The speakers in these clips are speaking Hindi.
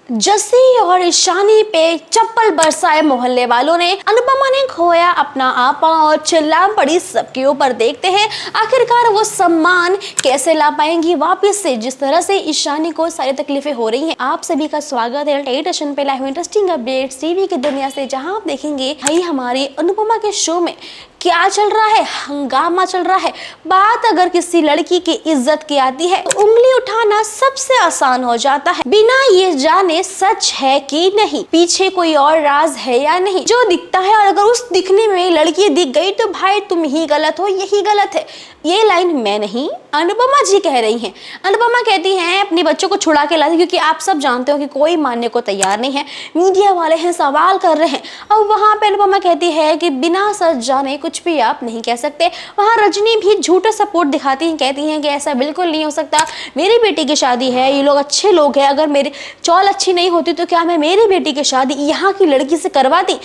जस्सी और ईशानी पे चप्पल बरसाए मोहल्ले वालों ने। अनुपमा ने खोया अपना आपा और चिल्ला पड़ी सबके ऊपर। देखते हैं आखिरकार वो सम्मान कैसे ला पाएंगी वापस से, जिस तरह से ईशानी को सारी तकलीफें हो रही हैं। आप सभी का स्वागत है टेलीविजन पे लाइव इंटरेस्टिंग अपडेट्स टीवी की दुनिया से, जहां आप देखेंगे भाई हमारी अनुपमा के शो में क्या चल रहा है, हंगामा चल रहा है। बात अगर किसी लड़की की इज्जत की आती है तो उंगली उठाना सबसे आसान हो जाता है, बिना ये जाने सच है कि नहीं, पीछे कोई और राज है या नहीं। जो दिखता है और अगर उस दिखने में लड़की दिख गई तो भाई तुम ही गलत हो, यही गलत है। ये लाइन मैं नहीं, अनुपमा जी कह रही हैं। अनुपमा कहती हैं अपने बच्चों को छुड़ा के लाती, क्योंकि आप सब जानते हो कि कोई मानने को तैयार नहीं है। मीडिया वाले हैं, सवाल कर रहे हैं। अब वहां पे अनुपमा कहती है कि बिना सच जाने कुछ भी आप नहीं कह सकते। वहां रजनी भी झूठा सपोर्ट दिखाती हैं, कहती हैं कि ऐसा बिल्कुल नहीं हो सकता, मेरी बेटी की शादी है, ये लोग अच्छे लोग हैं, अगर मेरी चौल अच्छी नहीं होती तो क्या मैं मेरी बेटी की शादी यहाँ की लड़की से करवाती।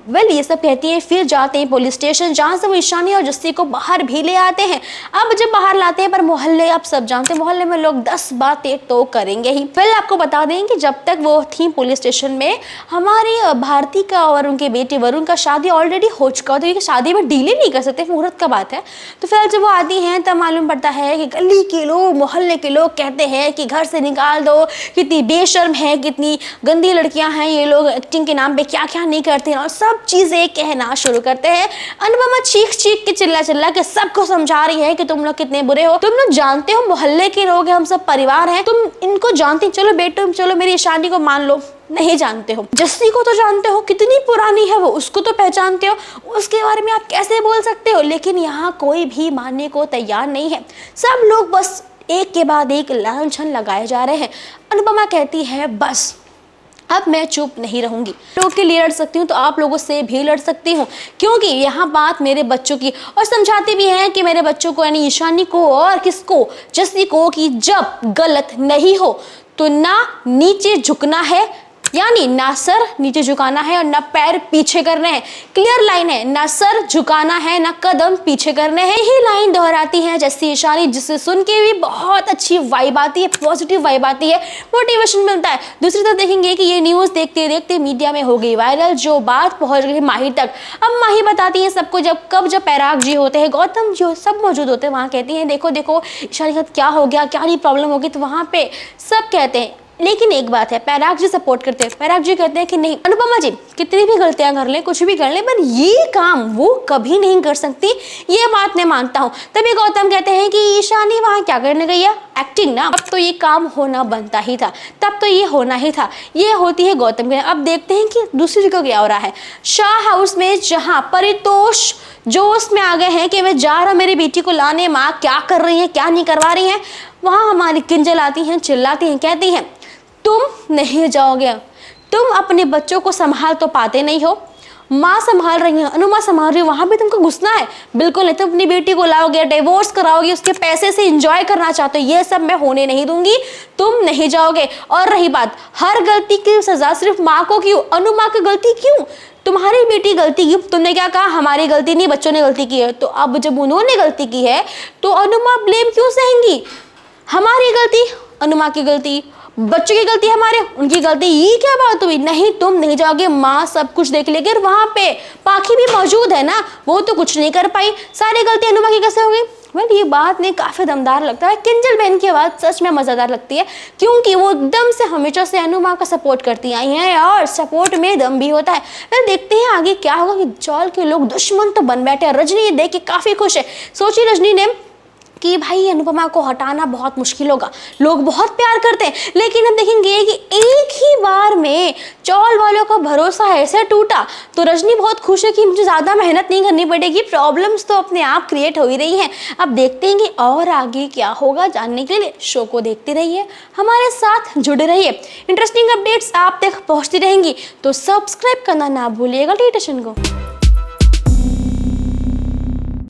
वेल ये सब कहती हैं, फिर जाते हैं पुलिस स्टेशन, जहाँ से वो ईशानी और जस्सी को बाहर भी ले आते हैं। अब जब बाहर लाते हैं पर मोहल्ले, आप सब जानते हैं मोहल्ले में लोग 10 बातें तो करेंगे ही। वेल आपको बता दें कि जब तक वो थी पुलिस स्टेशन में, हमारी भारती का और उनके बेटे वरुण का शादी ऑलरेडी हो चुका था, क्योंकि शादी में डीले नहीं कर सकते, मुहूर्त का बात है। तो फिर जब वो आती हैं तब मालूम पड़ता है कि गली के लोग, मोहल्ले के लोग कहते हैं कि घर से निकाल दो, कितनी बेशर्म है, कितनी गंदी लड़कियां हैं ये लोग, एक्टिंग के नाम पे क्या क्या नहीं करते हैं, और सब चीजें कहना शुरू करते हैं। अनुपमा चीख चीख के चिल्ला के सबको समझा रही है कि तुम लोग कितने बुरे हो, तुम लोग जानते हो मोहल्ले के लोग हैं, हम सब परिवार हैं, तुम इनको जानती, चलो बेटो चलो मेरी ईशानी को मान लो, नहीं जानते हो, जस्सी को तो जानते हो, कितनी पुरानी है वो, उसको तो पहचानते हो, उसके बारे में आप कैसे बोल सकते हो। लेकिन यहाँ कोई भी मानने को तैयार नहीं है, सब लोग बस एक के बाद एक लांछन लगाए जा रहे हैं। अनुपमा कहती है बस अब मैं चुप नहीं रहूंगी, लोगों के लिए लड़ सकती हूँ तो आप लोगों से भी लड़ सकती हूँ, क्योंकि यहाँ बात मेरे बच्चों की, और समझाती भी हैं कि मेरे बच्चों को यानी ईशानी को और किसको, जस्सी को, कि जब गलत नहीं हो तो ना नीचे झुकना है, यानी ना सर नीचे झुकाना है और ना पैर पीछे करने हैं। क्लियर लाइन है, ना सर झुकाना है ना कदम पीछे करने हैं। यही लाइन दोहराती है जस्सी ईशानी, जिससे सुन के भी बहुत अच्छी वाइब आती है, पॉजिटिव वाइब आती है, मोटिवेशन मिलता है। दूसरी तरफ देखेंगे कि ये न्यूज़ देखते देखते मीडिया में हो गई वायरल, जो बात पहुंच गई माही तक। अब माही बताती है सबको, जब पैराग जी होते हैं, गौतम जी सब मौजूद होते हैं, वहाँ कहती हैं देखो देखो ईशानी के साथ क्या हो गया, क्या नहीं प्रॉब्लम होगी, तो वहाँ पे सब कहते हैं। लेकिन एक बात है, पैराग जी सपोर्ट करते हैं। पैराग जी कहते हैं कि नहीं अनुपमा जी कितनी भी गलतियां कर ले, कुछ भी कर ले, पर ये काम वो कभी नहीं कर सकती, ये बात मैं मानता हूँ। तभी गौतम कहते हैं कि ईशानी वहाँ क्या करने गई है, एक्टिंग ना, अब तो ये काम होना बनता ही था, तब तो ये होना ही था, ये होती है गौतम के। अब देखते हैं कि दूसरी जगह क्या हो रहा है। शाह हाउस में जहाँ परितोष जोश में आ गए हैं कि मैं जा रहा मेरी बेटी को लाने, माँ क्या कर रही है, क्या नहीं करवा रही है, वहाँ हमारी किंजल आती हैं, चिल्लाती हैं, कहती हैं तुम नहीं जाओगे, तुम अपने बच्चों को संभाल तो पाते नहीं हो, माँ संभाल रही है, अनुमा संभाल रही है, वहां भी तुमको घुसना है, बिल्कुल नहीं। तुम अपनी बेटी को लाओगे, डिवोर्स कराओगे, उसके पैसे से एंजॉय करना चाहते हो, ये सब मैं होने नहीं दूंगी, तुम नहीं जाओगे। और रही बात हर गलती की सजा सिर्फ माँ को क्यों, अनुमा की गलती क्यों, तुम्हारी बेटी गलती की, तुमने क्या कहा हमारी गलती नहीं, बच्चों ने गलती की है, तो अब जब उन्होंने गलती की है तो अनुमा ब्लेम क्यों सहेंगी, हमारी गलती अनुमा की गलती, बच्चों की गलती हमारे, उनकी गलती, ये क्या बात हुई, नहीं तुम नहीं जाओगे, माँ सब कुछ देख लेगी। और वहां पे पाखी भी मौजूद है ना, वो तो कुछ नहीं कर पाई, सारी गलती अनुमा की कैसे हो गई। वेल ये बात नहीं काफी दमदार लगता है, किंजल बहन की बात सच में मजेदार लगती है, क्योंकि वो एकदम से हमेशा से अनुमा का सपोर्ट करती आई हैं और सपोर्ट में दम भी होता है। फिर देखते हैं आगे क्या होगा, कि चौल के लोग दुश्मन तो बन बैठे। रजनी ये देख के काफी खुश है, सोची रजनी ने कि भाई अनुपमा को हटाना बहुत मुश्किल होगा, लोग बहुत प्यार करते हैं, लेकिन अब देखेंगे कि एक ही बार में चौल वालों का भरोसा ऐसे टूटा, तो रजनी बहुत खुश है कि मुझे ज़्यादा मेहनत नहीं करनी पड़ेगी, प्रॉब्लम्स तो अपने आप क्रिएट हो ही रही हैं। अब देखते हैं कि और आगे क्या होगा, जानने के लिए शो को देखते रहिए, हमारे साथ जुड़े रहिए, इंटरेस्टिंग अपडेट्स आप तक पहुँचती रहेंगी, तो सब्सक्राइब करना ना भूलिएगा टेलीविजन को।